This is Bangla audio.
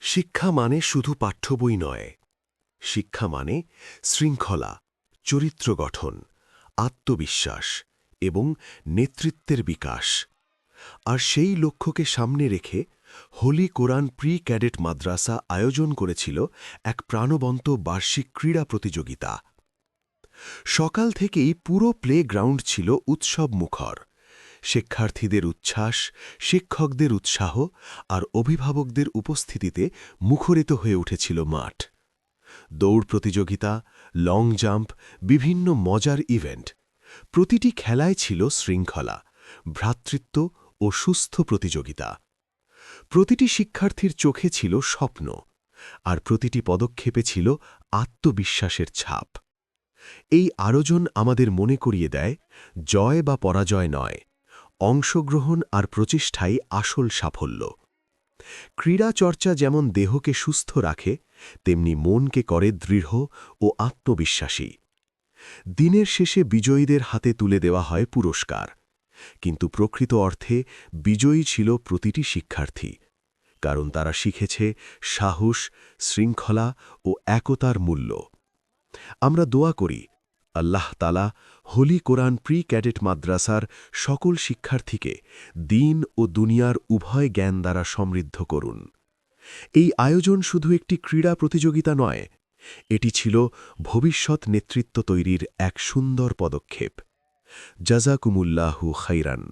শিক্ষা মানে শুধু পাঠ্য বই নয়। শিক্ষা মানে শৃঙ্খলা, চরিত্র গঠন, আত্মবিশ্বাস এবং নেতৃত্বের বিকাশ। আর সেই লক্ষ্যকে সামনে রেখে হোলি কোরআন প্রি ক্যাডেট মাদ্রাসা আয়োজন করেছিল এক প্রাণবন্ত বার্ষিক ক্রীড়া প্রতিযোগিতা। সকাল থেকেই পুরো প্লে গ্রাউন্ড ছিল উৎসব মুখর। শিক্ষার্থীদের উচ্ছ্বাস, শিক্ষকদের উৎসাহ আর অভিভাবকদের উপস্থিতিতে মুখরিত হয়ে উঠেছিল মাঠ। দৌড় প্রতিযোগিতা, লং জাম্প, বিভিন্ন মজার ইভেন্ট, প্রতিটি খেলায় ছিল শৃঙ্খলা, ভ্রাতৃত্ব ও সুস্থ প্রতিযোগিতা। প্রতিটি শিক্ষার্থীর চোখে ছিল স্বপ্ন, আর প্রতিটি পদক্ষেপে ছিল আত্মবিশ্বাসের ছাপ। এই আয়োজন আমাদের মনে করিয়ে দেয়, জয় বা পরাজয় নয়, অংশগ্রহণ আর প্রচেষ্টাই আসল সাফল্য। ক্রীড়া চর্চা যেমন দেহকে সুস্থ রাখে, তেমনি মনকে করে দৃঢ় ও আত্মবিশ্বাসী। দিনের শেষে বিজয়ীদের হাতে তুলে দেওয়া হয় পুরস্কার, কিন্তু প্রকৃত অর্থে বিজয়ী ছিল প্রতিটি শিক্ষার্থী, কারণ তারা শিখেছে সাহস, শৃঙ্খলা ও একতার মূল্য। আমরা দোয়া করি, আল্লাহ তাআলা হোলি কোরআন প্রি ক্যাডেট মাদ্রাসার সকল শিক্ষার্থীকে দ্বীন ও দুনিয়ার উভয় জ্ঞান দ্বারা সমৃদ্ধ করুন। এই আয়োজন শুধু একটি ক্রীড়া প্রতিযোগিতা নয়, এটি ছিল ভবিষ্যৎ নেতৃত্ব তৈরির এক সুন্দর পদক্ষেপ। জাযাকুমুল্লাহু খাইরান।